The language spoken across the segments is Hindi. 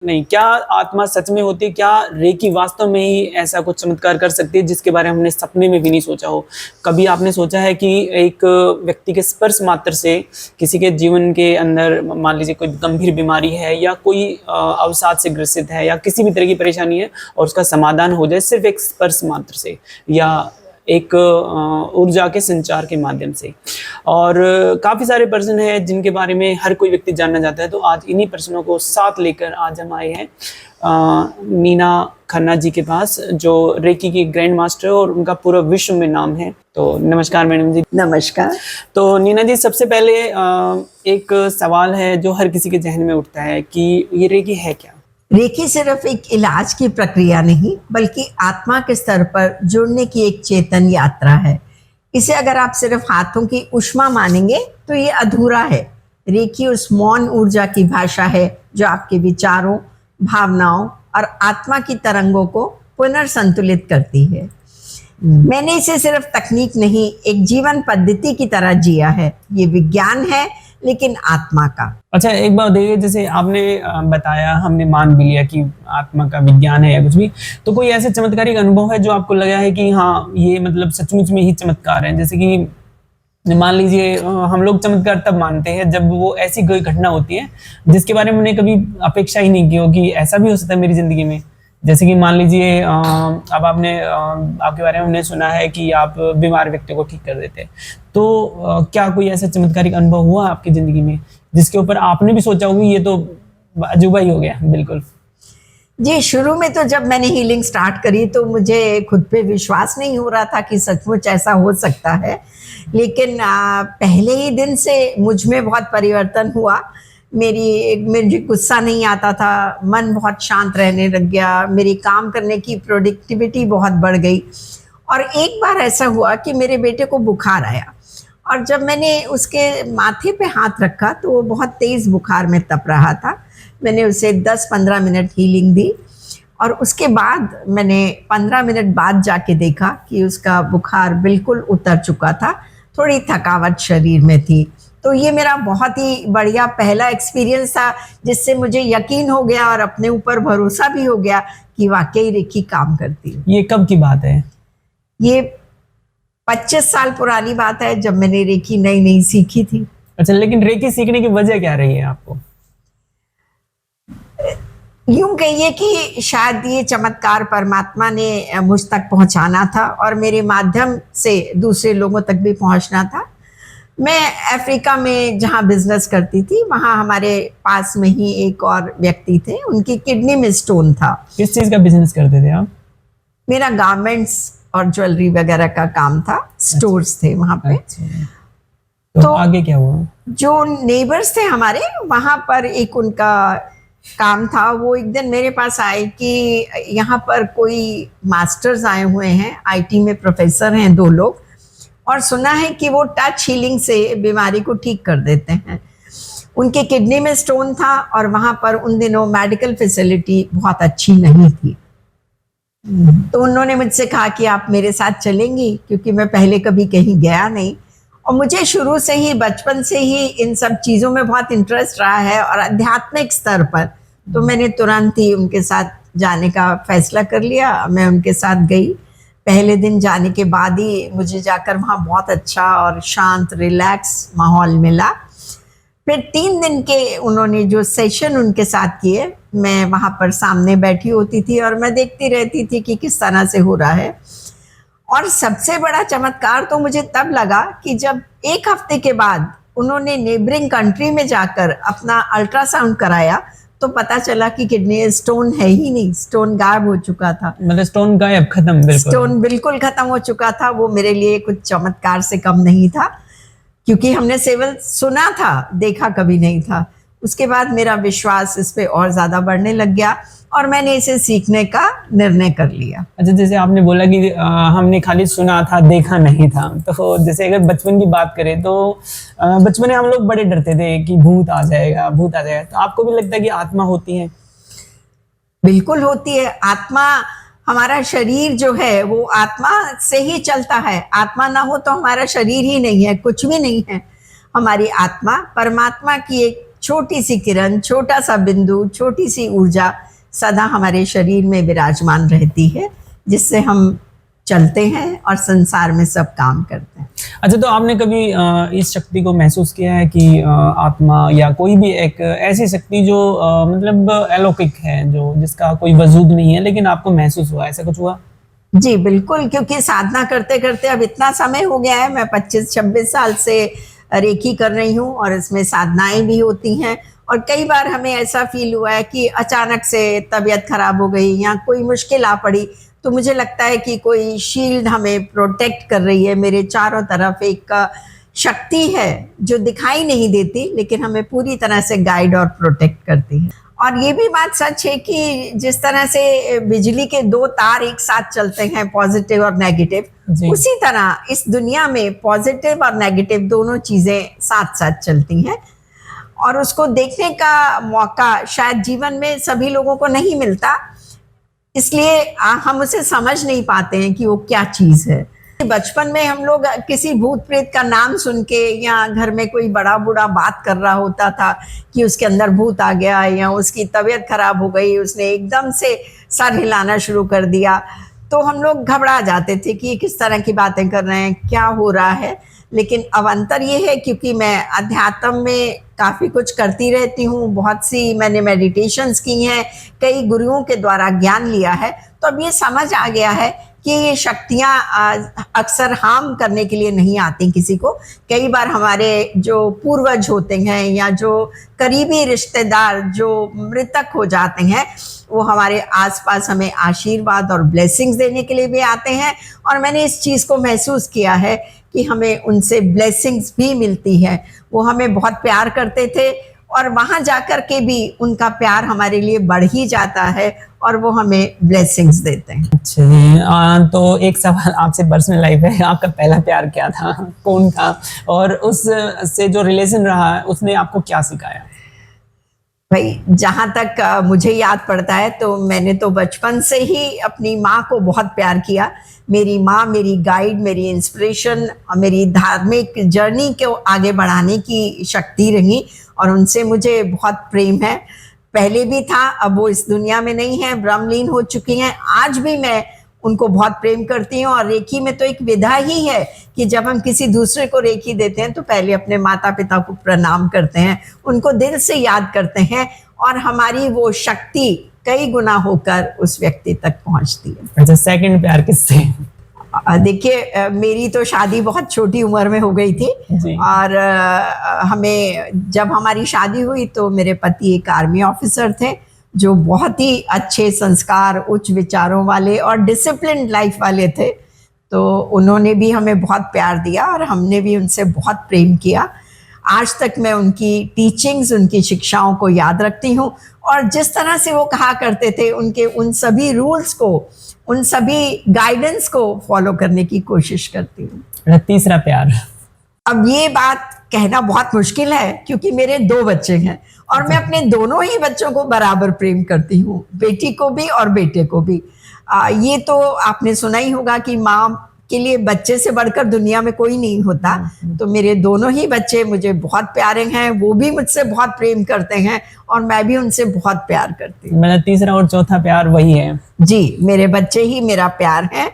नहीं, क्या आत्मा सच में होती है? क्या रेकी वास्तव में ही ऐसा कुछ चमत्कार कर सकती है जिसके बारे में हमने सपने में भी नहीं सोचा हो? कभी आपने सोचा है कि एक व्यक्ति के स्पर्श मात्र से किसी के जीवन के अंदर मान लीजिए कोई गंभीर बीमारी है या कोई अवसाद से ग्रसित है या किसी भी तरह की परेशानी है और उसका समाधान हो जाए सिर्फ़ एक स्पर्श मात्र से या एक ऊर्जा के संचार के माध्यम से। और काफ़ी सारे पर्सन हैं जिनके बारे में हर कोई व्यक्ति जानना चाहता है, तो आज इन्हीं पर्सनों को साथ लेकर आज हम आए हैं नीना खन्ना जी के पास, जो रेकी की ग्रैंड मास्टर है और उनका पूरा विश्व में नाम है। तो नमस्कार मैडम जी। नमस्कार। तो नीना जी, सबसे पहले एक सवाल है जो हर किसी के जहन में उठता है कि ये रेकी है क्या? रेकी सिर्फ एक इलाज की प्रक्रिया नहीं, बल्कि आत्मा के स्तर पर जुड़ने की एक चेतन यात्रा है। इसे अगर आप सिर्फ हाथों की ऊष्मा मानेंगे तो ये अधूरा है। रेकी उस मौन ऊर्जा की भाषा है जो आपके विचारों, भावनाओं और आत्मा की तरंगों को पुनर्संतुलित करती है। मैंने इसे सिर्फ तकनीक नहीं, एक जीवन पद्धति की तरह जिया है। ये विज्ञान है, लेकिन आत्मा का। अच्छा, एक बात देखिए, जैसे आपने बताया, हमने मान भी लिया कि आत्मा का विज्ञान है या कुछ भी, तो कोई ऐसे चमत्कारिक अनुभव है जो आपको लगा है कि हाँ, ये मतलब सचमुच में ही चमत्कार है? जैसे कि मान लीजिए हम लोग चमत्कार तब मानते हैं जब वो ऐसी कोई घटना होती है जिसके बारे में हमने कभी अपेक्षा ही नहीं की हो कि ऐसा भी हो सकता है मेरी जिंदगी में। जैसे कि मान लीजिए अब आपके बारे में हमने सुना है कि आप बीमार व्यक्ति को ठीक कर देते हैं, तो क्या कोई ऐसा चमत्कारिक अनुभव हुआ आपकी ज़िंदगी में जिसके ऊपर आपने भी सोचा होगा ये तो अजूबा ही हो गया? बिल्कुल जी, शुरू में तो जब मैंने हीलिंग स्टार्ट करी तो मुझे खुद पे विश्वास नहीं हो रहा था कि सचमुच ऐसा हो सकता है, लेकिन पहले ही दिन से मुझ में बहुत परिवर्तन हुआ। मुझे गुस्सा नहीं आता था, मन बहुत शांत रहने लग गया, मेरी काम करने की प्रोडक्टिविटी बहुत बढ़ गई। और एक बार ऐसा हुआ कि मेरे बेटे को बुखार आया और जब मैंने उसके माथे पे हाथ रखा तो वो बहुत तेज़ बुखार में तप रहा था। मैंने उसे 10-15 मिनट हीलिंग दी और उसके बाद मैंने 15 मिनट बाद जाके देखा कि उसका बुखार बिल्कुल उतर चुका था, थोड़ी थकावट शरीर में थी। तो ये मेरा बहुत ही बढ़िया पहला एक्सपीरियंस था जिससे मुझे यकीन हो गया और अपने ऊपर भरोसा भी हो गया कि वाकई रेकी काम करती है। ये कब की बात है? ये 25 साल पुरानी बात है, जब मैंने रेकी नई नई सीखी थी। अच्छा, लेकिन रेकी सीखने की वजह क्या रही है आपको? यूं कहिए कि शायद ये चमत्कार परमात्मा ने मुझ तक पहुंचाना था और मेरे माध्यम से दूसरे लोगों तक भी पहुंचना था। मैं अफ्रीका में जहाँ बिजनेस करती थी, वहाँ हमारे पास में ही एक और व्यक्ति थे, उनकी किडनी में स्टोन था। किस चीज़ का बिजनेस करते थे आप? मेरा गारमेंट्स और ज्वेलरी वगैरह का काम था, स्टोर्स थे वहाँ पे। तो आगे क्या हुआ? जो नेबर्स थे हमारे, वहाँ पर एक उनका काम था। वो एक दिन मेरे पास आए कि यहाँ पर कोई मास्टर्स आए हुए हैं, आईटी में प्रोफेसर हैं 2 लोग, और सुना है कि वो टच हीलिंग से बीमारी को ठीक कर देते हैं। उनके किडनी में स्टोन था और वहाँ पर उन दिनों मेडिकल फैसिलिटी बहुत अच्छी नहीं थी। तो उन्होंने मुझसे कहा कि आप मेरे साथ चलेंगी, क्योंकि मैं पहले कभी कहीं गया नहीं और मुझे शुरू से ही, बचपन से ही इन सब चीज़ों में बहुत इंटरेस्ट रहा है और आध्यात्मिक स्तर पर। तो मैंने तुरंत ही उनके साथ जाने का फैसला कर लिया। मैं उनके साथ गई। पहले दिन जाने के बाद ही मुझे जाकर वहाँ बहुत अच्छा और शांत, रिलैक्स माहौल मिला। फिर 3 दिन के उन्होंने जो सेशन उनके साथ किए, मैं वहाँ पर सामने बैठी होती थी और मैं देखती रहती थी कि किस तरह से हो रहा है। और सबसे बड़ा चमत्कार तो मुझे तब लगा कि जब 1 हफ्ते के बाद उन्होंने नेबरिंग कंट्री में जाकर अपना अल्ट्रासाउंड कराया तो पता चला कि किडनी स्टोन है ही नहीं, स्टोन गायब हो चुका था। मतलब स्टोन गायब, खत्म, बिल्कुल स्टोन बिल्कुल खत्म हो चुका था। वो मेरे लिए कुछ चमत्कार से कम नहीं था, क्योंकि हमने केवल सुना था, देखा कभी नहीं था। उसके बाद मेरा विश्वास इस पे और ज़्यादा बढ़ने लग गया और मैंने इसे सीखने का निर्णय कर लिया। अच्छा, जैसे आपने बोला कि हमने खाली सुना था, देखा नहीं था, तो जैसे अगर बचपन की बात करें तो बचपन में हम लोग बड़े डरते थे कि भूत आ जाएगा, भूत आ जाएगा। तो आपको भी लगता है कि आत्मा होती है? बिल्कुल होती है। आत्मा, हमारा शरीर जो है वो आत्मा से ही चलता है। आत्मा ना हो तो हमारा शरीर ही नहीं है, कुछ भी नहीं है। हमारी आत्मा परमात्मा की एक छोटी सी किरण, छोटा सा बिंदु, छोटी सी ऊर्जा सदा हमारे शरीर में विराजमान रहती है, जिससे हम चलते हैं और संसार में सब काम करते हैं। अच्छा, तो आपने कभी इस शक्ति को महसूस किया है कि आत्मा या कोई भी एक ऐसी शक्ति जो मतलब अलौकिक है, जो जिसका कोई वजूद नहीं है, लेकिन आपको महसूस हुआ, ऐसा कुछ हुआ? जी बिल्कुल, क्योंकि साधना करते करते अब इतना समय हो गया है, मैं 25-26 साल से रेकी कर रही हूँ और इसमें साधनाएं भी होती हैं। और कई बार हमें ऐसा फील हुआ है कि अचानक से तबीयत खराब हो गई या कोई मुश्किल आ पड़ी, तो मुझे लगता है कि कोई शील्ड हमें प्रोटेक्ट कर रही है। मेरे चारों तरफ एक शक्ति है जो दिखाई नहीं देती, लेकिन हमें पूरी तरह से गाइड और प्रोटेक्ट करती है। और ये भी बात सच है कि जिस तरह से बिजली के दो तार एक साथ चलते हैं, पॉजिटिव और नेगेटिव, उसी तरह इस दुनिया में पॉजिटिव और नेगेटिव दोनों चीजें साथ साथ चलती हैं। और उसको देखने का मौका शायद जीवन में सभी लोगों को नहीं मिलता, इसलिए हम उसे समझ नहीं पाते हैं कि वो क्या चीज है। बचपन में हम लोग किसी भूत प्रेत का नाम सुन के, या घर में कोई बड़ा बूढ़ा बात कर रहा होता था कि उसके अंदर भूत आ गया या उसकी तबीयत खराब हो गई, उसने एकदम से सर हिलाना शुरू कर दिया, तो हम लोग घबरा जाते थे कि ये किस तरह की बातें कर रहे हैं, क्या हो रहा है। लेकिन अब अंतर ये है, क्योंकि मैं अध्यात्म में काफ़ी कुछ करती रहती हूँ, बहुत सी मैंने मेडिटेशंस की हैं, कई गुरुओं के द्वारा ज्ञान लिया है, तो अब ये समझ आ गया है कि ये शक्तियाँ अक्सर हार्म करने के लिए नहीं आती किसी को। कई बार हमारे जो पूर्वज होते हैं या जो करीबी रिश्तेदार जो मृतक हो जाते हैं, वो हमारे आसपास हमें आशीर्वाद और ब्लेसिंग्स देने के लिए भी आते हैं। और मैंने इस चीज़ को महसूस किया है कि हमें उनसे ब्लेसिंग्स भी मिलती है। वो हमें बहुत प्यार करते थे और वहाँ जाकर के भी उनका प्यार हमारे लिए बढ़ ही जाता है और वो हमें ब्लेसिंग्स देते हैं। अच्छा जी, तो एक सवाल आपसे पर्सनल लाइफ है, आपका पहला प्यार क्या था, कौन था, और उस से जो रिलेशन रहा है उसने आपको क्या सिखाया? भाई, जहाँ तक मुझे याद पड़ता है तो मैंने तो बचपन से ही अपनी माँ को बहुत प्यार किया। मेरी माँ मेरी गाइड, मेरी इंस्पिरेशन और मेरी धार्मिक जर्नी को आगे बढ़ाने की शक्ति रही और उनसे मुझे बहुत प्रेम है। पहले भी था, अब वो इस दुनिया में नहीं है, ब्रह्मलीन हो चुकी हैं। आज भी मैं उनको बहुत प्रेम करती हूँ। और रेकी में तो एक विधा ही है कि जब हम किसी दूसरे को रेकी देते हैं तो पहले अपने माता पिता को प्रणाम करते हैं, उनको दिल से याद करते हैं और हमारी वो शक्ति कई गुना होकर उस व्यक्ति तक पहुंचती है। अच्छा, सेकंड प्यार किससे? देखिए, मेरी तो शादी बहुत छोटी उम्र में हो गई थी और हमें जब हमारी शादी हुई तो मेरे पति एक आर्मी ऑफिसर थे जो बहुत ही अच्छे संस्कार, उच्च विचारों वाले और डिसिप्लिन्ड लाइफ वाले थे। तो उन्होंने भी हमें बहुत प्यार दिया और हमने भी उनसे बहुत प्रेम किया। आज तक मैं उनकी टीचिंग्स, उनकी शिक्षाओं को याद रखती हूँ और जिस तरह से वो कहा करते थे, उनके उन सभी रूल्स को, उन सभी गाइडेंस को फॉलो करने की कोशिश करती हूँ। तीसरा प्यार? अब ये बात कहना बहुत मुश्किल है क्योंकि मेरे 2 बच्चे हैं और मैं अपने दोनों ही बच्चों को बराबर प्रेम करती हूँ, बेटी को भी और बेटे को भी। ये तो आपने सुना ही होगा कि माँ के लिए बच्चे से बढ़कर दुनिया में कोई नहीं होता। तो मेरे दोनों ही बच्चे मुझे बहुत प्यारे हैं, वो भी मुझसे बहुत प्रेम करते हैं और मैं भी उनसे बहुत प्यार करती हूँ। मेरा तीसरा और चौथा प्यार वही है? जी, मेरे बच्चे ही मेरा प्यार है,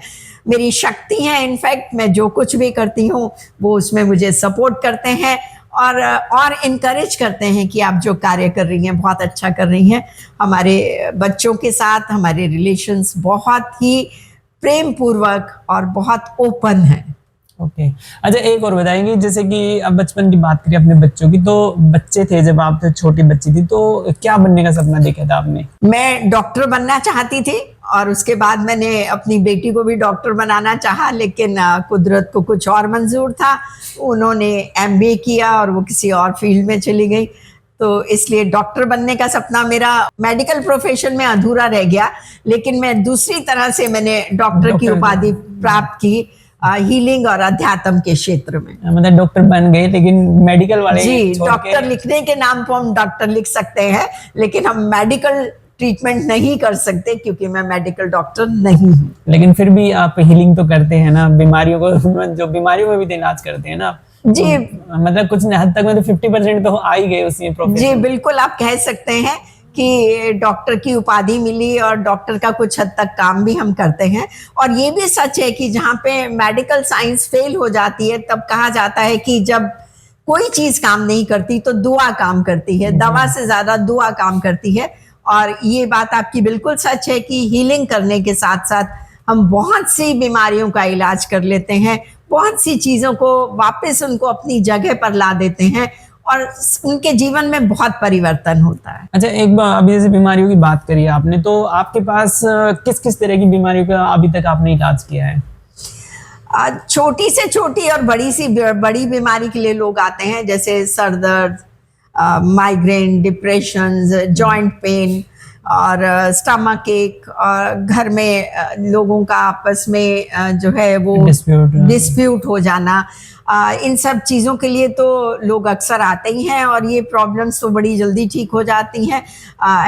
मेरी शक्ति है। इनफैक्ट मैं जो कुछ भी करती हूँ वो उसमें मुझे सपोर्ट करते हैं और इनकरेज करते हैं कि आप जो कार्य कर रही हैं बहुत अच्छा कर रही हैं। हमारे बच्चों के साथ हमारे रिलेशंस बहुत ही प्रेम पूर्वक और बहुत ओपन है। ओके। अच्छा, एक और बताएंगे, जैसे कि अब बचपन की बात करें अपने बच्चों की, तो बच्चे थे जब आप छोटी बच्ची थी तो क्या बनने का सपना देखा था आपने? मैं डॉक्टर बनना चाहती थी और उसके बाद मैंने अपनी बेटी को भी डॉक्टर बनाना चाहा, लेकिन कुदरत को कुछ और मंजूर था। उन्होंने MBA किया और वो किसी और फील्ड में चली गई, तो इसलिए डॉक्टर बनने का सपना मेरा मेडिकल प्रोफेशन में अधूरा रह गया। लेकिन मैं दूसरी तरह से मैंने डॉक्टर की उपाधि प्राप्त की हीलिंग और अध्यात्म के क्षेत्र में। मतलब डॉक्टर बन गए, लेकिन मेडिकल वाले जी, डॉक्टर लिखने के नाम पर हम डॉक्टर लिख सकते हैं, लेकिन हम मेडिकल ट्रीटमेंट नहीं कर सकते क्योंकि मैं मेडिकल डॉक्टर नहीं हूँ। लेकिन फिर भी आप हीलिंग तो करते हैं ना, बीमारियों को, जो बीमारियों में भी इलाज करते हैं ना? जी मतलब कुछ हद तक में तो 50% तो आ ही गए उसी प्रोफेशन। जी बिल्कुल, आप कह सकते हैं कि डॉक्टर की उपाधि मिली और डॉक्टर का कुछ हद तक काम भी हम करते हैं। और ये भी सच है कि जहाँ पे मेडिकल साइंस फेल हो जाती है तब कहा जाता है कि जब कोई चीज काम नहीं करती तो दुआ काम करती है, दवा से ज्यादा दुआ काम करती है। और ये बात आपकी बिल्कुल सच है कि हीलिंग करने के साथ साथ हम बहुत सी बीमारियों का इलाज कर लेते हैं, बहुत सी चीजों को वापस उनको अपनी जगह पर ला देते हैं और उनके जीवन में बहुत परिवर्तन होता है। अच्छा, एक बार अभी जैसे बीमारियों की बात करी आपने, तो आपके पास किस किस तरह की बीमारियों का अभी तक आपने इलाज किया है? छोटी से छोटी और बड़ी सी बड़ी बीमारी के लिए लोग आते हैं, जैसे सर दर्द, माइग्रेन, डिप्रेशन, जॉइंट पेन और स्टमक एक, और घर में लोगों का आपस में जो है वो डिस्प्यूट हो जाना, इन सब चीज़ों के लिए तो लोग अक्सर आते ही हैं और ये प्रॉब्लम्स तो बड़ी जल्दी ठीक हो जाती हैं।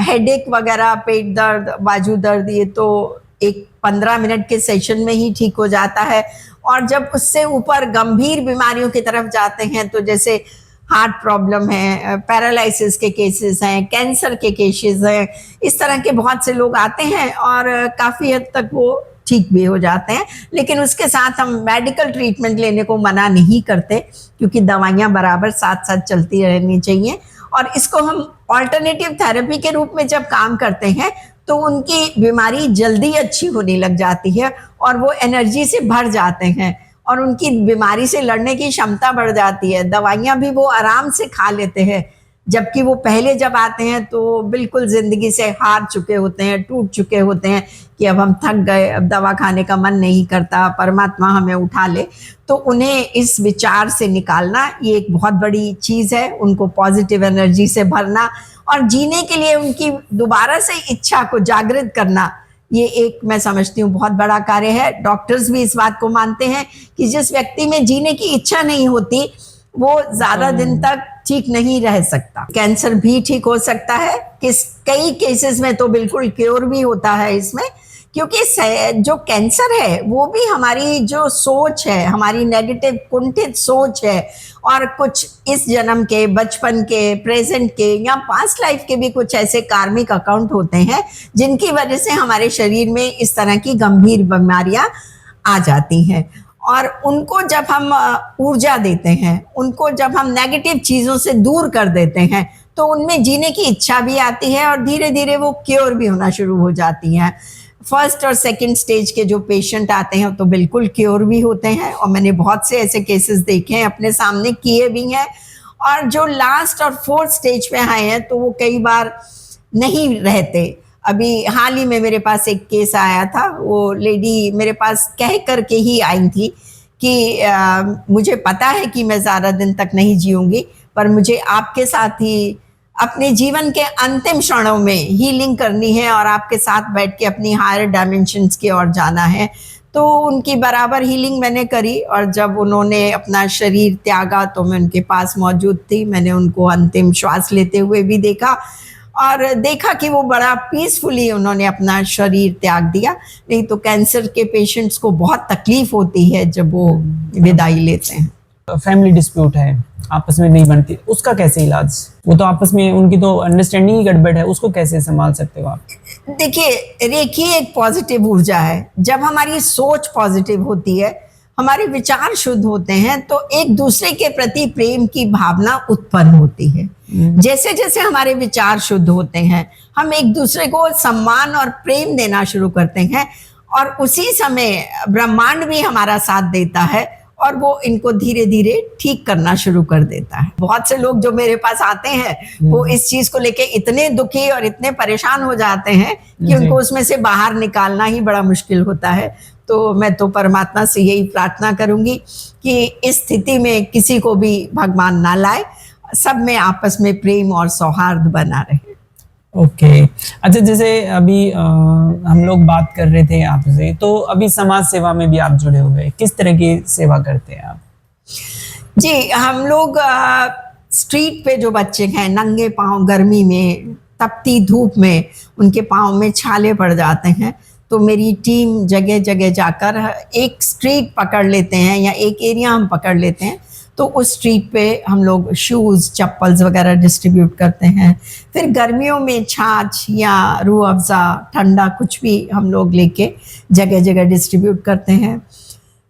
हेडेक वगैरह, पेट दर्द, बाजू दर्द, ये तो एक 15 मिनट के सेशन में ही ठीक हो जाता है। और जब उससे ऊपर गंभीर बीमारियों की तरफ जाते हैं तो जैसे हार्ट प्रॉब्लम है, पैरालिसिस के केसेस हैं, कैंसर के केसेस हैं, इस तरह के बहुत से लोग आते हैं और काफ़ी हद तक वो ठीक भी हो जाते हैं। लेकिन उसके साथ हम मेडिकल ट्रीटमेंट लेने को मना नहीं करते, क्योंकि दवाइयाँ बराबर साथ साथ चलती रहनी चाहिए। और इसको हम ऑल्टरनेटिव थेरेपी के रूप में जब काम करते हैं तो उनकी बीमारी जल्दी अच्छी होने लग जाती है और वो एनर्जी से भर जाते हैं और उनकी बीमारी से लड़ने की क्षमता बढ़ जाती है। दवाइयाँ भी वो आराम से खा लेते हैं, जबकि वो पहले जब आते हैं तो बिल्कुल ज़िंदगी से हार चुके होते हैं, टूट चुके होते हैं कि अब हम थक गए, अब दवा खाने का मन नहीं करता, परमात्मा हमें उठा ले। तो उन्हें इस विचार से निकालना ये एक बहुत बड़ी चीज़ है, उनको पॉजिटिव एनर्जी से भरना और जीने के लिए उनकी दोबारा से इच्छा को जागृत करना, ये एक मैं समझती हूँ बहुत बड़ा कार्य है। डॉक्टर्स भी इस बात को मानते हैं कि जिस व्यक्ति में जीने की इच्छा नहीं होती वो ज़्यादा दिन तक ठीक नहीं रह सकता। कैंसर भी ठीक हो सकता है, कई केसेस में तो बिल्कुल क्योर भी होता है इसमें, क्योंकि जो कैंसर है वो भी हमारी जो सोच है, हमारी नेगेटिव कुंठित सोच है और कुछ इस जन्म के, बचपन के, प्रेजेंट के या पास्ट लाइफ के भी कुछ ऐसे कार्मिक अकाउंट होते हैं जिनकी वजह से हमारे शरीर में इस तरह की गंभीर बीमारियां आ जाती हैं। और उनको जब हम ऊर्जा देते हैं, उनको जब हम नेगेटिव चीज़ों से दूर कर देते हैं तो उनमें जीने की इच्छा भी आती है और धीरे धीरे वो क्योर भी होना शुरू हो जाती हैं। फर्स्ट और सेकंड स्टेज के जो पेशेंट आते हैं तो बिल्कुल क्योर भी होते हैं और मैंने बहुत से ऐसे केसेस देखे हैं, अपने सामने किए भी हैं। और जो लास्ट और फोर्थ स्टेज पे आए हैं तो वो कई बार नहीं रहते। अभी हाल ही में मेरे पास एक केस आया था, वो लेडी मेरे पास कह करके ही आई थी कि मुझे पता है कि मैं ज़्यादा दिन तक नहीं जीऊँगी, पर मुझे आपके साथ ही अपने जीवन के अंतिम क्षणों में हीलिंग करनी है और आपके साथ बैठ के अपनी हायर डायमेंशंस की ओर जाना है। तो उनकी बराबर हीलिंग मैंने करी और जब उन्होंने अपना शरीर त्यागा तो मैं उनके पास मौजूद थी। मैंने उनको अंतिम श्वास लेते हुए भी देखा और देखा कि वो बड़ा पीसफुली उन्होंने अपना शरीर त्याग दिया। नहीं तो कैंसर के पेशेंट्स को बहुत तकलीफ होती है जब वो विदाई लेते हैं। फैमिली डिस्प्यूट है, आपस में नहीं बनती, उसका कैसे इलाज? वो तो आपस में उनकी तो अंडरस्टैंडिंग ही गड़बड़ है, उसको कैसे संभाल सकते हो आप? देखिए, रेखी एक पॉजिटिव ऊर्जा है। जब हमारी सोच पॉजिटिव होती है, हमारे विचार शुद्ध होते हैं तो एक दूसरे के प्रति प्रेम की भावना उत्पन्न होती है। जैसे जैसे हमारे विचार शुद्ध होते हैं हम एक दूसरे को सम्मान और प्रेम देना शुरू करते हैं और उसी समय ब्रह्मांड भी हमारा साथ देता है और वो इनको धीरे धीरे ठीक करना शुरू कर देता है। बहुत से लोग जो मेरे पास आते हैं वो इस चीज को लेके इतने दुखी और इतने परेशान हो जाते हैं कि उनको उसमें से बाहर निकालना ही बड़ा मुश्किल होता है। तो मैं तो परमात्मा से यही प्रार्थना करूंगी कि इस स्थिति में किसी को भी भगवान ना लाए, सब में आपस में प्रेम और सौहार्द बना रहे। ओके अच्छा, जैसे अभी हम लोग बात कर रहे थे आपसे, तो अभी समाज सेवा में भी आप जुड़े हुए, किस तरह की सेवा करते हैं आप? जी, हम लोग स्ट्रीट पे जो बच्चे हैं नंगे पांव, गर्मी में तपती धूप में उनके पांव में छाले पड़ जाते हैं, तो मेरी टीम जगह जगह जाकर एक स्ट्रीट पकड़ लेते हैं या एक एरिया हम पकड़ लेते हैं, तो उस स्ट्रीट पे हम लोग शूज़ चप्पल्स वगैरह डिस्ट्रीब्यूट करते हैं। फिर गर्मियों में छाछ या रूह अफ़ज़ा ठंडा कुछ भी हम लोग लेके जगह जगह डिस्ट्रीब्यूट करते हैं।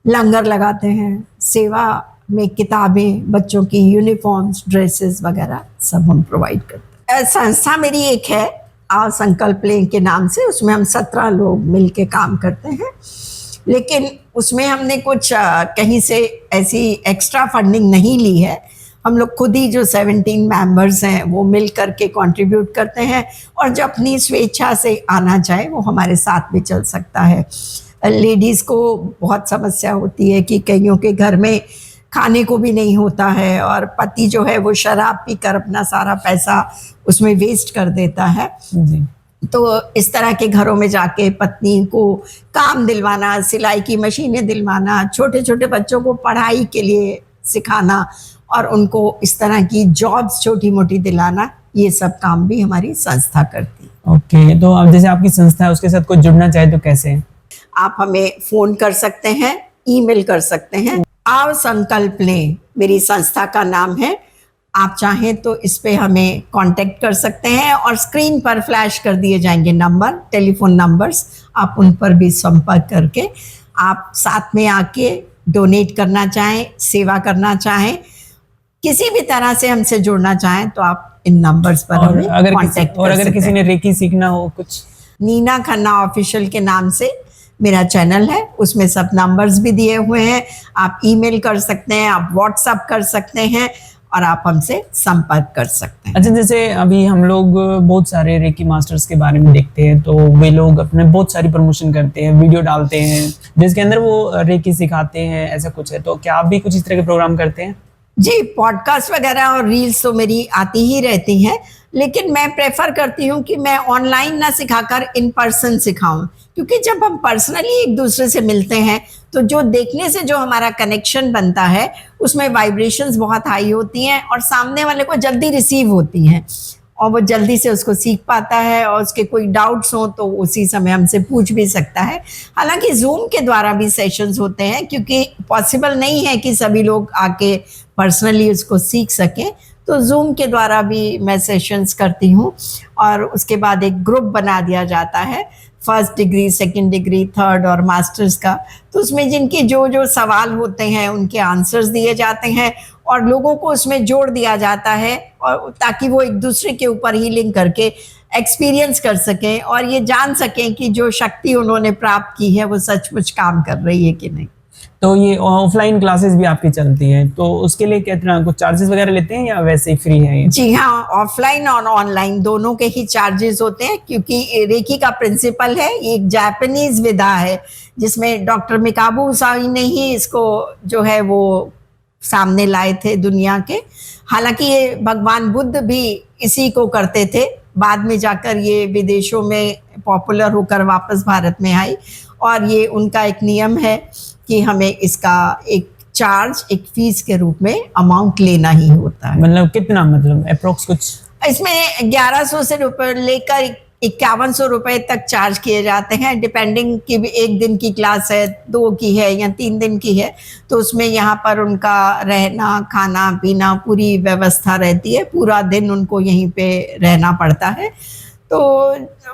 लंगर लगाते हैं, सेवा में किताबें, बच्चों की यूनिफॉर्म्स, ड्रेसेस वगैरह सब हम प्रोवाइड करते हैं। संस्था मेरी एक है आओ संकल्प लें के नाम से, उसमें हम 17 लोग मिलके काम करते हैं। लेकिन उसमें हमने कुछ कहीं से ऐसी एक्स्ट्रा फंडिंग नहीं ली है। हम लोग खुद ही जो 17 मेंबर्स हैं वो मिल करके कंट्रीब्यूट करते हैं, और जो अपनी स्वेच्छा से आना चाहे वो हमारे साथ भी चल सकता है। लेडीज़ को बहुत समस्या होती है कि कईयों के घर में खाने को भी नहीं होता है, और पति जो है वो शराब पीकर अपना सारा पैसा उसमें वेस्ट कर देता है। जी। तो इस तरह के घरों में जाके पत्नी को काम दिलवाना, सिलाई की मशीनें दिलवाना, छोटे छोटे बच्चों को पढ़ाई के लिए सिखाना और उनको इस तरह की जॉब्स छोटी मोटी दिलाना, ये सब काम भी हमारी संस्था करती है। ओके, तो अब जैसे आपकी संस्था है उसके साथ कोई जुड़ना चाहे तो कैसे? आप हमें फ़ोन कर सकते हैं, ईमेल कर सकते हैं। आओ संकल्प लें मेरी संस्था का नाम है। आप चाहें तो इस पे हमें कांटेक्ट कर सकते हैं, और स्क्रीन पर फ्लैश कर दिए जाएंगे नंबर, टेलीफोन नंबर्स, आप उन पर भी संपर्क करके आप साथ में आके डोनेट करना चाहें, सेवा करना चाहें, किसी भी तरह से हमसे जुड़ना चाहें तो आप इन नंबर्स पर और हमें अगर कांटेक्ट अगर किसी ने रेकी सीखना हो कुछ? नीना खन्ना ऑफिशियल के नाम से मेरा चैनल है, उसमें सब नंबर्स भी दिए हुए हैं। आप ईमेल कर सकते हैं, आप व्हाट्सएप कर सकते हैं, और आप हमसे संपर्क कर सकते हैं। अच्छा, जैसे अभी हम लोग बहुत सारे रेकी मास्टर्स के बारे में देखते हैं, तो वे लोग अपने बहुत सारी प्रमोशन करते हैं, वीडियो डालते हैं जिसके अंदर वो रेकी सिखाते हैं, ऐसा कुछ है। तो क्या आप भी कुछ इस तरह के प्रोग्राम करते हैं? जी, पॉडकास्ट वगैरह और रील्स तो मेरी आती ही रहती हैं, लेकिन मैं प्रेफर करती हूँ कि मैं ऑनलाइन ना सिखाकर इन पर्सन सिखाऊं, क्योंकि जब हम पर्सनली एक दूसरे से मिलते हैं तो जो देखने से जो हमारा कनेक्शन बनता है उसमें वाइब्रेशंस बहुत हाई होती हैं, और सामने वाले को जल्दी रिसीव होती हैं, और वो जल्दी से उसको सीख पाता है, और उसके कोई डाउट्स हो तो उसी समय हमसे पूछ भी सकता है। हालांकि जूम के द्वारा भी सेशंस होते हैं, क्योंकि पॉसिबल नहीं है कि सभी लोग आके पर्सनली उसको सीख सकें, तो जूम के द्वारा भी मैं सेशंस करती हूँ। और उसके बाद एक ग्रुप बना दिया जाता है, first degree, second degree, third और मास्टर्स का। तो उसमें जिनके जो जो सवाल होते हैं उनके आंसर्स दिए जाते हैं, और लोगों को उसमें जोड़ दिया जाता है, और ताकि वो एक दूसरे के ऊपर ही लिंक करके एक्सपीरियंस कर सकें और ये जान सकें कि जो शक्ति उन्होंने प्राप्त की है वो सचमुच काम कर रही है कि नहीं। तो ये ऑफलाइन क्लासेस भी आपकी चलती हैं, तो उसके लिए कितना कुछ चार्जेस वगैरह लेते हैं या वैसे ही फ्री है ये? जी हाँ, ऑफलाइन और ऑनलाइन दोनों के ही चार्जेस होते हैं, क्योंकि रेकी का प्रिंसिपल है, ये एक जापानीज विधा है जिसमें डॉक्टर मिकाबू उसाई ने ही इसको जो है वो सामने लाए थे दुनिया के। हालांकि ये भगवान बुद्ध भी इसी को करते थे, बाद में जाकर ये विदेशों में पॉपुलर होकर वापस भारत में आई, और ये उनका एक नियम है कि हमें इसका एक चार्ज, एक फीस के रूप में अमाउंट लेना ही होता है। मतलब कितना, मतलब अप्रोक्स कुछ? इसमें 1100 से रुपये लेकर 5100 रुपये तक चार्ज किए जाते हैं, डिपेंडिंग कि एक दिन की क्लास है, 2 की है या 3 दिन की है, तो उसमें यहाँ पर उनका रहना, खाना पीना पूरी व्यवस्था रहती है, पूरा दिन उनको यहीं पे रहना पड़ता है। तो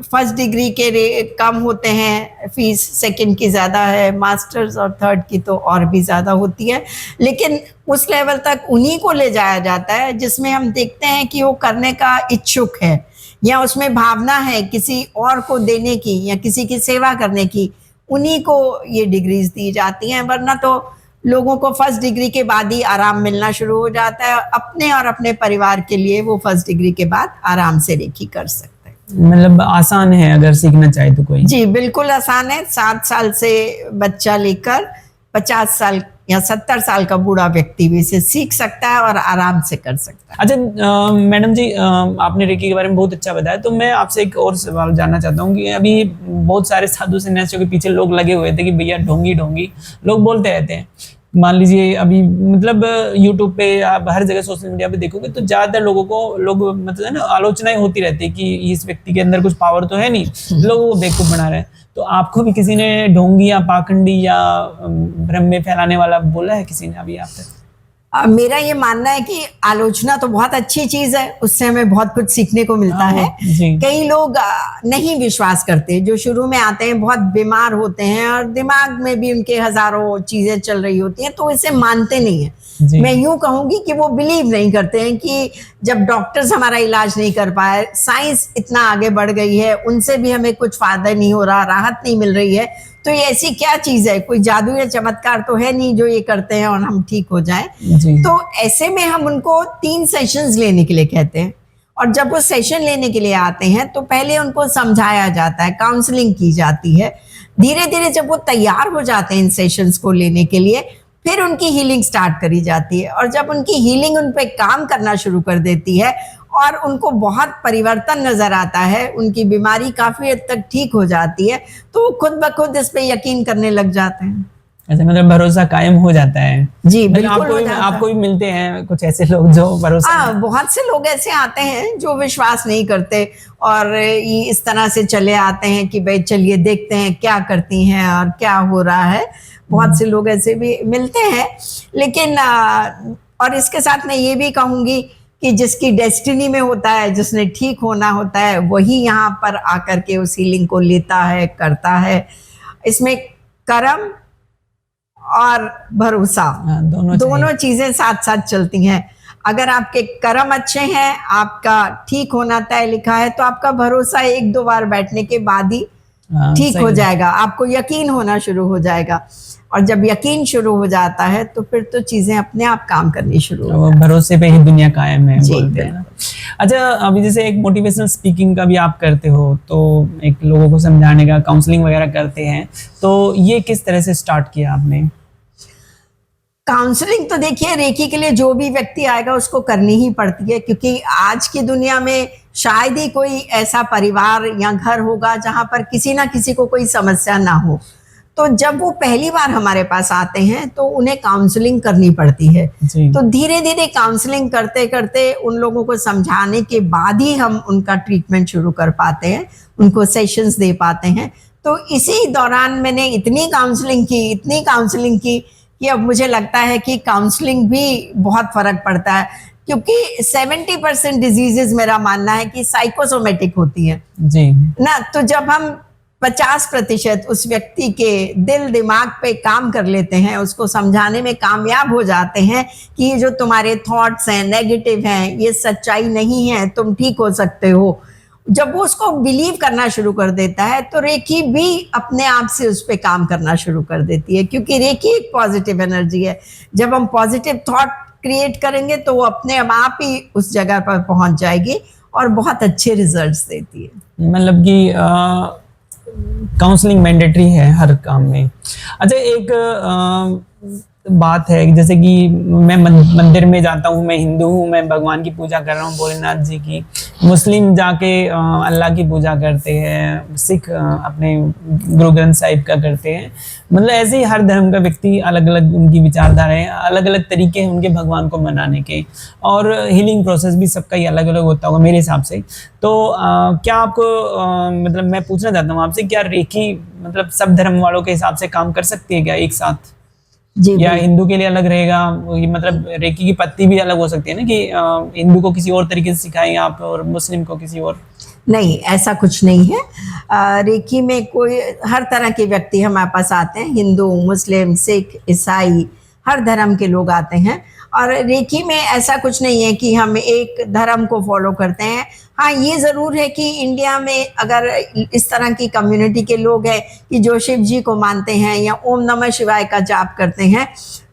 फर्स्ट डिग्री के कम होते हैं फीस, सेकंड की ज़्यादा है, मास्टर्स और थर्ड की तो और भी ज़्यादा होती है। लेकिन उस लेवल तक उन्हीं को ले जाया जाता है जिसमें हम देखते हैं कि वो करने का इच्छुक है, या उसमें भावना है किसी और को देने की या किसी की सेवा करने की, उन्हीं को ये डिग्रीज दी जाती हैं। वरना तो लोगों को फर्स्ट डिग्री के बाद ही आराम मिलना शुरू हो जाता है, अपने और अपने परिवार के लिए वो फर्स्ट डिग्री के बाद आराम से रेकी कर सकते हैं। मतलब आसान है अगर सीखना चाहे तो कोई? जी बिल्कुल आसान है। 7 साल से बच्चा लेकर 50 साल या 70 साल का बूढ़ा व्यक्ति भी इसे सीख सकता है और आराम से कर सकता है। अच्छा मैडम जी, आपने रेकी के बारे में बहुत अच्छा बताया, तो मैं आपसे एक और सवाल जानना चाहता हूँ कि अभी बहुत सारे साधु सन्यासियों के पीछे लोग लगे हुए थे कि भैया ढोंगी ढोंगी लोग बोलते रहते हैं। मान लीजिए अभी मतलब यूट्यूब पे या हर जगह सोशल मीडिया पे देखोगे तो ज्यादातर लोग मतलब है ना आलोचनाएं होती रहती है कि इस व्यक्ति के अंदर कुछ पावर तो है नहीं, लोगों को बेवकूफ बना रहे हैं। तो आपको भी किसी ने ढोंगी या पाखंडी या भ्रम में फैलाने वाला बोला है किसी ने अभी आप तक? मेरा ये मानना है कि आलोचना तो बहुत अच्छी चीज है, उससे हमें बहुत कुछ सीखने को मिलता है। जी। कई लोग नहीं विश्वास करते, जो शुरू में आते हैं बहुत बीमार होते हैं और दिमाग में भी उनके हजारों चीजें चल रही होती हैं, तो इसे मानते नहीं है। जी। मैं यूं कहूंगी कि वो बिलीव नहीं करते हैं कि जब डॉक्टर्स हमारा इलाज नहीं कर पाए, साइंस इतना आगे बढ़ गई है, उनसे भी हमें कुछ फायदा नहीं हो रहा, राहत नहीं मिल रही है, तो ये ऐसी क्या चीज है, कोई जादू या चमत्कार तो है नहीं जो ये करते हैं और हम ठीक हो जाएं। जी। तो ऐसे में हम उनको 3 सेशंस लेने के लिए कहते हैं, और जब वो सेशन लेने के लिए आते हैं तो पहले उनको समझाया जाता है, काउंसलिंग की जाती है। धीरे धीरे जब वो तैयार हो जाते हैं इन सेशंस को लेने के लिए, फिर उनकी हीलिंग स्टार्ट करी जाती है, और जब उनकी हीलिंग उन पे काम करना शुरू कर देती है और उनको बहुत परिवर्तन नजर आता है, उनकी बीमारी काफी हद तक ठीक हो जाती है, तो वो खुद ब खुद इस पे यकीन करने लग जाते हैं। अच्छा, मतलब भरोसा कायम हो जाता है। जी बिल्कुल हो जाता है। आपको भी मिलते हैं कुछ ऐसे लोग जो भरोसा बहुत से लोग ऐसे आते हैं जो विश्वास नहीं करते और ये इस तरह से चले आते हैं कि भाई चलिए देखते हैं क्या करती हैं और क्या हो रहा है। बहुत से लोग ऐसे भी मिलते हैं, लेकिन और इसके साथ मैं ये भी कहूंगी कि जिसकी डेस्टिनी में होता है, जिसने ठीक होना होता है, वही यहाँ पर आकर के उस हीलिंग को लेता है, करता है। इसमें कर्म और भरोसा दोनों चीजें साथ साथ चलती हैं। अगर आपके कर्म अच्छे हैं, आपका ठीक होना तय लिखा है, तो आपका भरोसा 1-2 बार बैठने के बाद ही ठीक हो जाएगा, आपको यकीन होना शुरू हो जाएगा। और जब यकीन शुरू हो जाता है तो फिर तो चीजें अपने आप काम करनी शुरू हो जाती हैं। भरोसे पे ही दुनिया कायम है बोलते हैं। अच्छा, अभी जैसे एक मोटिवेशनल स्पीकिंग का भी आप करते हो, तो एक लोगों को समझाने का, काउंसलिंग वगैरह करते हैं, तो ये किस तरह से स्टार्ट किया आपने? काउंसलिंग तो देखिए, रेकी के लिए जो भी व्यक्ति आएगा उसको करनी ही पड़ती है, क्योंकि आज की दुनिया में शायद ही कोई ऐसा परिवार या घर होगा जहां पर किसी ना किसी को कोई समस्या ना हो। तो जब वो पहली बार हमारे पास आते हैं तो उन्हें काउंसलिंग करनी पड़ती है। तो धीरे धीरे काउंसलिंग करते करते उन लोगों को समझाने के बाद ही हम उनका ट्रीटमेंट शुरू कर पाते हैं, उनको सेशंस दे पाते हैं। तो इसी दौरान मैंने इतनी काउंसलिंग की कि अब मुझे लगता है कि काउंसलिंग भी बहुत फर्क पड़ता है, क्योंकि 70% डिजीजेस मेरा मानना है कि साइकोसोमेटिक होती है जी ना। तो जब हम 50% उस व्यक्ति के दिल दिमाग पे काम कर लेते हैं, उसको समझाने में कामयाब हो जाते हैं कि ये जो तुम्हारे थॉट्स हैं, नेगेटिव हैं, ये सच्चाई नहीं है, तुम ठीक हो सकते हो, जब वो उसको बिलीव करना शुरू कर देता है तो रेकी भी अपने आप से उस पर काम करना शुरू कर देती है, क्योंकि रेकी एक पॉजिटिव एनर्जी है। जब हम पॉजिटिव थॉट क्रिएट करेंगे तो वो अपने आप ही उस जगह पर पहुंच जाएगी और बहुत अच्छे रिजल्ट्स देती है। मतलब कि काउंसलिंग मैंडेटरी है हर काम में। अच्छा, एक बात है, जैसे कि मैं मंदिर में जाता हूँ, मैं हिंदू हूँ, मैं भगवान की पूजा कर रहा हूँ भोलेनाथ जी की, मुस्लिम जाके अल्लाह की पूजा करते हैं, सिख अपने गुरु ग्रंथ साहिब का करते हैं। मतलब ऐसे ही हर धर्म का व्यक्ति अलग अलग उनकी विचारधाराएं, अलग अलग तरीके हैं उनके भगवान को मनाने के, और हीलिंग प्रोसेस भी सबका ही अलग अलग होता होगा मेरे हिसाब से। तो क्या आपको मतलब मैं पूछना चाहता हूँ आपसे, क्या रेकी मतलब सब धर्म वालों के हिसाब से काम कर सकती है क्या एक साथ? जी, या हिंदू के लिए अलग रहेगा? मतलब रेकी की पत्ती भी अलग हो सकती है ना, कि हिंदू को किसी और तरीके से सिखाएंगे आप और मुस्लिम को किसी और? नहीं, ऐसा कुछ नहीं है। रेकी में कोई हर तरह के व्यक्ति हमारे पास आते हैं, हिंदू, मुस्लिम, सिख, ईसाई, हर धर्म के लोग आते हैं। और रेकी में ऐसा कुछ नहीं है कि हम एक धर्म को फॉलो करते हैं। हाँ, ये ज़रूर है कि इंडिया में अगर इस तरह की कम्युनिटी के लोग हैं कि जो शिव जी को मानते हैं या ओम नमः शिवाय का जाप करते हैं,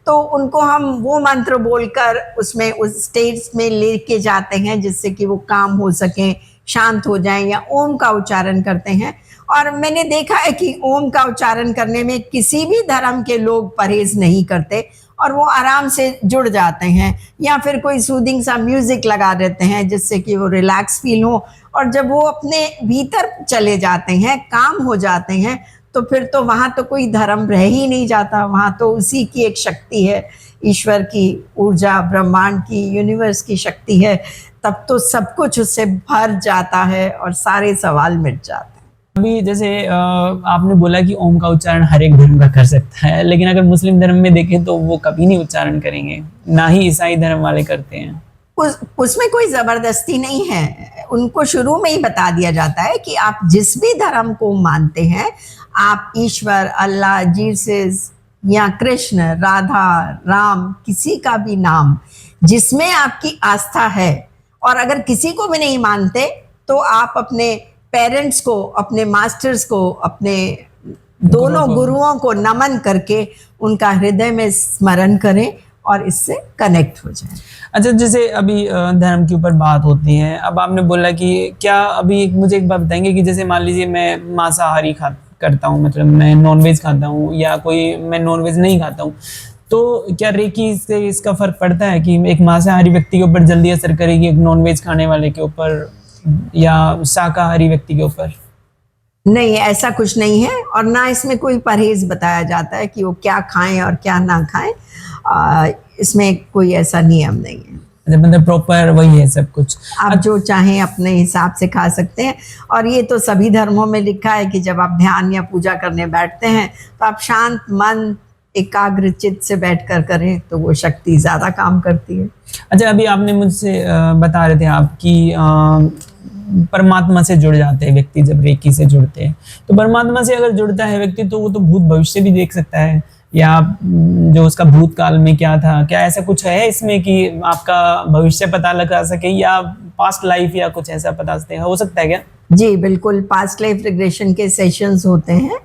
तो उनको हम वो मंत्र बोलकर उसमें उस स्टेज में लेके जाते हैं जिससे कि वो काम हो सकें, शांत हो जाएं, या ओम का उच्चारण करते हैं। और मैंने देखा है कि ओम का उच्चारण करने में किसी भी धर्म के लोग परहेज नहीं करते और वो आराम से जुड़ जाते हैं, या फिर कोई सूदिंग सा म्यूजिक लगा देते हैं जिससे कि वो रिलैक्स फील हो। और जब वो अपने भीतर चले जाते हैं, काम हो जाते हैं, तो फिर तो वहाँ तो कोई धर्म रह ही नहीं जाता, वहाँ तो उसी की एक शक्ति है, ईश्वर की ऊर्जा, ब्रह्मांड की, यूनिवर्स की शक्ति है, तब तो सब कुछ उससे भर जाता है और सारे सवाल मिट जाते हैं। अभी जैसे आपने बोला कि ओम का उच्चारण हर एक धर्म का कर सकता है, लेकिन अगर मुस्लिम धर्म में देखें तो वो कभी नहीं उच्चारण करेंगे, ना ही ईसाई धर्म वाले करते हैं। उसमें कोई जबरदस्ती नहीं है, उनको शुरू में ही बता दिया जाता है कि आप जिस भी धर्म को मानते हैं, आप ईश्वर, अल्लाह, जीसस या कृष्ण, राधा, राम, किसी का भी नाम जिसमें आपकी आस्था है, और अगर किसी को भी नहीं मानते तो आप अपने पेरेंट्स को, अपने मास्टर्स को, अपने दोनों गुरुओं को नमन करके उनका हृदय में स्मरण करें और इससे कनेक्ट हो जाए। अच्छा, जैसे अभी धर्म के ऊपर बात होती है, अब आपने बोला कि क्या अभी मुझे एक बात बताएंगे कि जैसे मान लीजिए मैं मांसाहारी करता हूँ, मतलब मैं नॉनवेज खाता हूँ, या कोई मैं नॉनवेज नहीं खाता हूँ, तो क्या रेकी से इसका फर्क पड़ता है कि एक मांसाहारी व्यक्ति के ऊपर जल्दी असर करेगी एक नॉनवेज खाने वाले के ऊपर, या शाकाहारी व्यक्ति के ऊपर? नहीं, ऐसा कुछ नहीं है, और ना इसमें कोई परहेज बताया जाता है कि वो क्या खाएं और क्या ना खाएं। इसमें कोई ऐसा नियम नहीं है। मतलब प्रॉपर वही है सब कुछ, आप जो चाहें अपने हिसाब से खा सकते हैं। और ये तो सभी धर्मों में लिखा है कि जब आप ध्यान या पूजा करने बैठते हैं तो आप शांत मन, एकाग्र चित्त से बैठकर करें तो वो शक्ति ज़्यादा काम करती है। अच्छा, अभी आपने मुझसे बता रहे थे आप कि परमात्मा से जुड़ जाते हैं व्यक्ति जब रेकी से जुड़ते हैं, तो परमात्मा से अगर जुड़ता है व्यक्ति तो वो तो भूत भविष्य भी देख सकता है, या जो उसका भूतकाल में क्या था, क्या ऐसा कुछ है इसमें कि आपका भविष्य पता लगा सके, या पास्ट लाइफ या कुछ ऐसा पता हो सकता है क्या? जी बिल्कुल, पास्ट लाइफ रिग्रेशन के सेशंस होते हैं,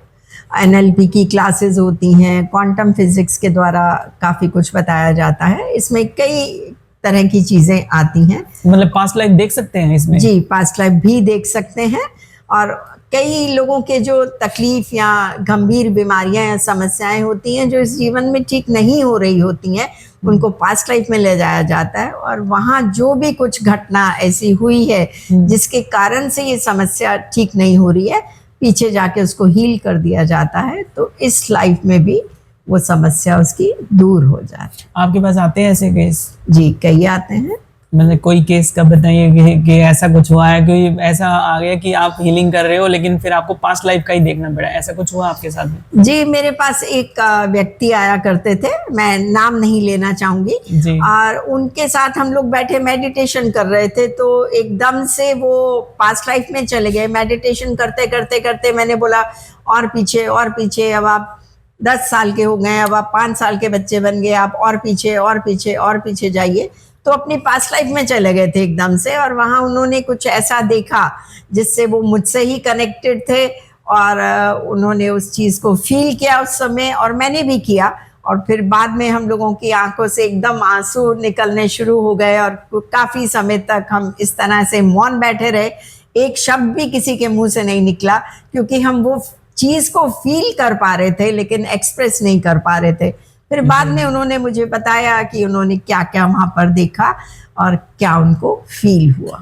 NLP की क्लासेस होती हैं, क्वांटम फिजिक्स के द्वारा काफ़ी कुछ बताया जाता है। इसमें कई तरह की चीज़ें आती हैं। मतलब पास्ट लाइफ देख सकते हैं इसमें? जी, पास्ट लाइफ भी देख सकते हैं, और कई लोगों के जो तकलीफ या गंभीर बीमारियां या समस्याएं होती हैं जो इस जीवन में ठीक नहीं हो रही होती हैं, उनको पास्ट लाइफ में ले जाया जाता है, और वहाँ जो भी कुछ घटना ऐसी हुई है जिसके कारण से ये समस्या ठीक नहीं हो रही है, पीछे जाके उसको हील कर दिया जाता है, तो इस लाइफ में भी वो समस्या उसकी दूर हो जाती है। आपके पास आते हैं ऐसे केस? जी, कई आते हैं। मतलब कोई केस का बताइए कि ऐसा कुछ हुआ है, कोई ऐसा आ गया कि आप हीलिंग कर रहे हो लेकिन फिर आपको पास्ट लाइफ का ही देखना पड़ा, ऐसा कुछ हुआ आपके साथ में? जी, मेरे पास एक व्यक्ति आया करते थे, मैं नाम नहीं लेना चाहूंगी जी। और उनके साथ हम लोग बैठे मेडिटेशन कर रहे थे, तो एकदम से वो पास्ट लाइफ में चले गए। मेडिटेशन करते करते करते मैंने बोला और पीछे और पीछे, अब आप 10 साल के हो गए, अब आप 5 साल के बच्चे बन गए, आप और पीछे और पीछे और पीछे जाइए। तो अपनी पास्ट लाइफ में चले गए थे एकदम से, और वहाँ उन्होंने कुछ ऐसा देखा जिससे वो मुझसे ही कनेक्टेड थे, और उन्होंने उस चीज़ को फील किया उस समय, और मैंने भी किया। और फिर बाद में हम लोगों की आंखों से एकदम आंसू निकलने शुरू हो गए, और काफ़ी समय तक हम इस तरह से मौन बैठे रहे, एक शब्द भी किसी के मुंह से नहीं निकला, क्योंकि हम वो चीज़ को फील कर पा रहे थे लेकिन एक्सप्रेस नहीं कर पा रहे थे। फिर बाद में उन्होंने मुझे बताया कि उन्होंने क्या क्या वहाँ पर देखा और क्या उनको फील हुआ।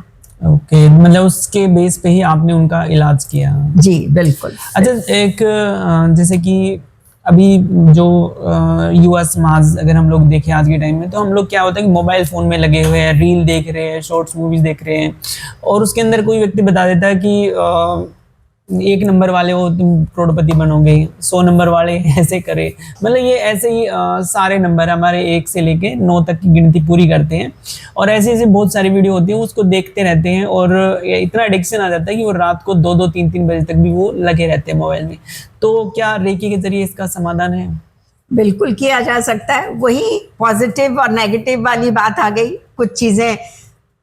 ओके, मतलब उसके बेस पे ही आपने उनका इलाज किया? जी बिल्कुल। अच्छा, एक जैसे कि अभी जो युवा समाज अगर हम लोग देखें आज के टाइम में, तो हम लोग क्या होता है कि मोबाइल फ़ोन में लगे हुए हैं, रील देख रहे हैं, शॉर्ट्स मूवीज़ देख रहे हैं, और उसके अंदर कोई व्यक्ति बता देता है कि 1 नंबर वाले हो तुम करोड़पति बनोगे, 100 नंबर वाले ऐसे करे, मतलब ये ऐसे ही सारे नंबर हमारे 1 से लेके 9 तक की गिनती पूरी करते हैं, और ऐसे ऐसे बहुत सारी वीडियो होती है, उसको देखते रहते हैं, और इतना एडिक्शन आ जाता है कि वो रात को 2-2, 3-3 बजे तक भी वो लगे रहते हैं मोबाइल में। तो क्या रेकी के जरिए इसका समाधान है? बिल्कुल किया जा सकता है। वही पॉजिटिव और नेगेटिव वाली बात आ गई। कुछ चीज़ें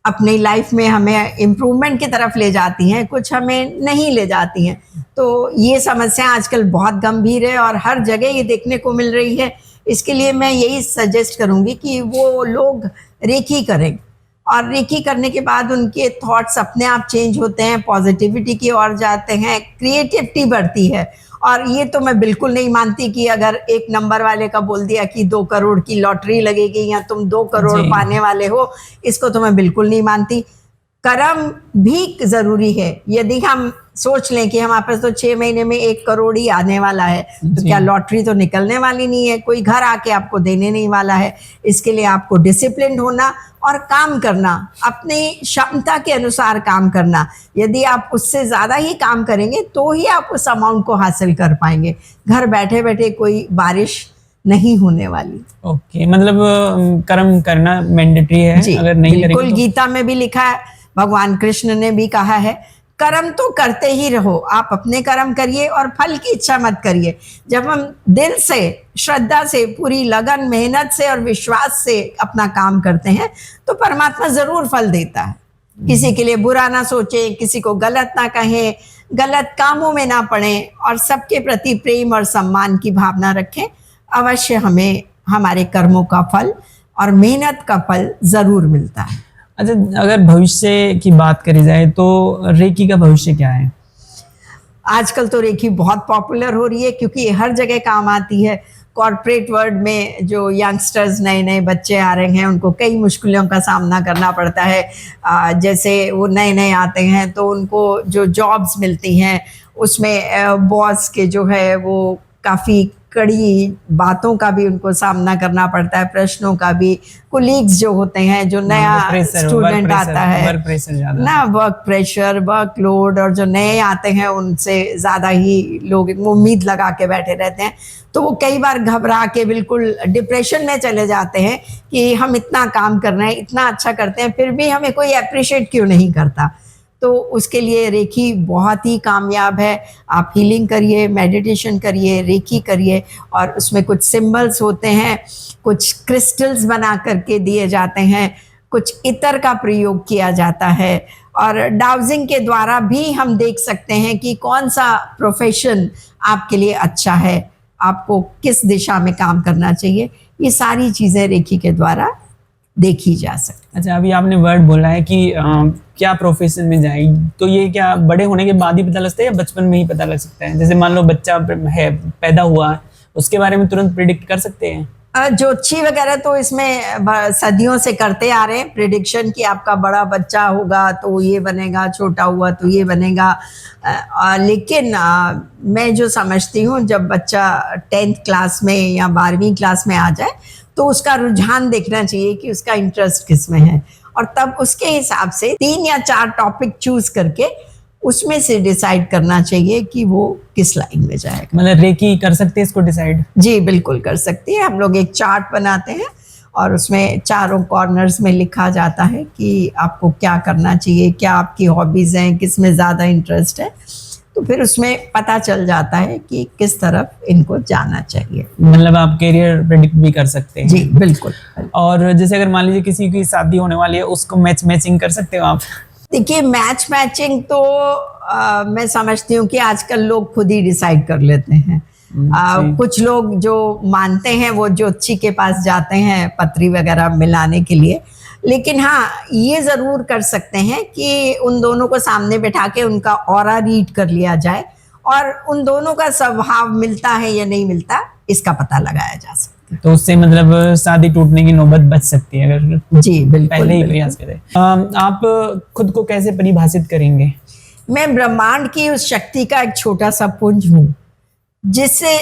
अपनी लाइफ में हमें इम्प्रूवमेंट की तरफ ले जाती हैं, कुछ हमें नहीं ले जाती हैं। तो ये समस्या आजकल बहुत गंभीर है और हर जगह ये देखने को मिल रही है। इसके लिए मैं यही सजेस्ट करूँगी कि वो लोग रेकी करें, और रेकी करने के बाद उनके थॉट्स अपने आप चेंज होते हैं, पॉजिटिविटी की ओर जाते हैं, क्रिएटिविटी बढ़ती है। और ये तो मैं बिल्कुल नहीं मानती कि अगर 1 नंबर वाले का बोल दिया कि 2 करोड़ की लॉटरी लगेगी या तुम 2 करोड़ पाने वाले हो, इसको तो मैं बिल्कुल नहीं मानती। कर्म भी जरूरी है। यदि हम सोच लें कि हमारे पास तो 6 महीने में 1 करोड़ ही आने वाला है, तो जी। क्या लॉटरी तो निकलने वाली नहीं है, कोई घर आके आपको देने नहीं वाला है। इसके लिए आपको डिसिप्लिन होना और काम करना, अपनी क्षमता के अनुसार काम करना। यदि आप उससे ज़्यादा ही काम करेंगे तो ही आप उस अमाउंट को हासिल कर पाएंगे। घर बैठे बैठे कोई बारिश नहीं होने वाली। ओके, मतलब कर्म करना मैंडेटरी है, जी, अगर नहीं बिल्कुल। करेंगे तो गीता में भी लिखा है, भगवान कृष्ण ने भी कहा है, कर्म तो करते ही रहो। आप अपने कर्म करिए और फल की इच्छा मत करिए। जब हम दिल से, श्रद्धा से, पूरी लगन, मेहनत से और विश्वास से अपना काम करते हैं तो परमात्मा जरूर फल देता है। किसी के लिए बुरा ना सोचें, किसी को गलत ना कहें, गलत कामों में ना पड़ें और सबके प्रति प्रेम और सम्मान की भावना रखें। अवश्य हमें हमारे कर्मों का फल और मेहनत का फल जरूर मिलता है। अच्छा, अगर भविष्य की बात करी जाए तो रेकी का भविष्य क्या है? आजकल तो रेकी बहुत पॉपुलर हो रही है क्योंकि हर जगह काम आती है। कॉर्पोरेट वर्ल्ड में जो यंगस्टर्स, नए नए बच्चे आ रहे हैं, उनको कई मुश्किलों का सामना करना पड़ता है। जैसे वो नए नए आते हैं तो उनको जो जॉब्स मिलती हैं उसमें बॉस के जो है वो काफ़ी कड़ी बातों का भी उनको सामना करना पड़ता है, प्रश्नों का भी। कोलीग्स जो होते हैं, जो नया स्टूडेंट आता है, वर्क प्रेशर ज़्यादा ना, वर्क प्रेशर, वर्क लोड, और जो नए आते हैं उनसे ज़्यादा ही लोग उम्मीद लगा के बैठे रहते हैं। तो वो कई बार घबरा के बिल्कुल डिप्रेशन में चले जाते हैं कि हम इतना काम कर रहे हैं, इतना अच्छा करते हैं, फिर भी हमें कोई अप्रिशिएट क्यों नहीं करता। तो उसके लिए रेकी बहुत ही कामयाब है। आप हीलिंग करिए, मेडिटेशन करिए, रेकी करिए, और उसमें कुछ सिंबल्स होते हैं, कुछ क्रिस्टल्स बना करके दिए जाते हैं, कुछ इत्र का प्रयोग किया जाता है, और डाउजिंग के द्वारा भी हम देख सकते हैं कि कौन सा प्रोफेशन आपके लिए अच्छा है, आपको किस दिशा में काम करना चाहिए। ये सारी चीज़ें रेकी के द्वारा देखी जा सकती। अच्छा, अभी आपने वर्ड बोला है कि क्या प्रोफेशन में जाए, तो ये क्या बड़े होने के बाद ही पता लगता है या बचपन में ही पता लग सकता है? जैसे मान लो बच्चा है, पैदा हुआ, उसके बारे में तुरंत प्रिडिक्ट कर सकते हैं? ज्योतिषी वगैरह तो इसमें सदियों से करते आ रहे हैं प्रिडिक्शन कि आपका बड़ा बच्चा होगा तो ये बनेगा, छोटा हुआ तो ये बनेगा। लेकिन मैं जो समझती हूँ, जब बच्चा 10th क्लास में या 12वीं क्लास में आ जाए तो उसका रुझान देखना चाहिए कि उसका इंटरेस्ट किस में है, और तब उसके हिसाब से 3 या 4 टॉपिक चूज करके उसमें से डिसाइड करना चाहिए कि वो किस लाइन में जाएगा। मतलब रेकी कर सकते हैं इसको डिसाइड? जी, बिल्कुल कर सकती है। हम लोग एक चार्ट बनाते हैं और उसमें चारों कॉर्नर्स में लिखा जाता है कि आपको क्या करना चाहिए, क्या आपकी हॉबीज़ हैं, किस में ज़्यादा इंटरेस्ट है। तो फिर उसमें पता चल जाता है कि किस तरफ इनको जाना चाहिए। मतलब आप कैरियर प्रेडिक्ट भी कर सकते हैं? जी, बिल्कुल। और जैसे अगर मान लीजिए किसी की शादी होने वाली है, उसको मैचिंग कर सकते हो आप? देखिए, मैचिंग तो मैं समझती हूँ कि आजकल लोग खुद ही डिसाइड कर लेते हैं। कुछ लोग जो मानते हैं वो ज्योतिषी के पास जाते हैं पत्री वगैरह मिलाने के लिए, लेकिन हाँ, ये ज़रूर कर सकते हैं कि उन दोनों को सामने बैठा के उनका ऑरा रीड कर लिया जाए और उन दोनों का स्वभाव मिलता है या नहीं मिलता, इसका पता लगाया जा सकता है। तो उससे मतलब शादी टूटने की नौबत बच सकती है अगर जी, बिल्कुल, पहले ही प्रयास करें। आप खुद को कैसे परिभाषित करेंगे? मैं ब्रह्मांड की उस शक्ति का एक छोटा सा पुंज हूँ जिससे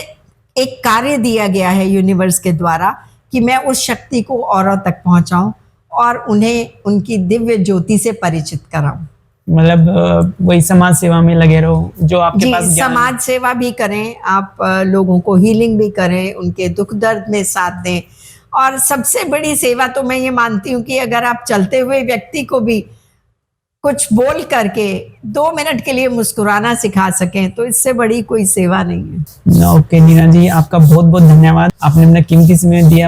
एक कार्य दिया गया है यूनिवर्स के द्वारा कि मैं उस शक्ति को औरों तक पहुंचाऊं और उन्हें उनकी दिव्य ज्योति से परिचित कराऊं। मतलब वही समाज सेवा में लगे रहो, जो आपके पास ज्ञान। समाज सेवा भी करें आप, लोगों को हीलिंग भी करें, उनके दुख दर्द में साथ दें। और सबसे बड़ी सेवा तो मैं ये मानती हूँ कि अगर आप चलते हुए व्यक्ति को भी कुछ बोल करके 2 मिनट के लिए मुस्कुराना सिखा सकें तो इससे बड़ी कोई सेवा नहीं है। ओके नीना जी, आपका बहुत बहुत धन्यवाद, आपने अपना कीमती समय दिया।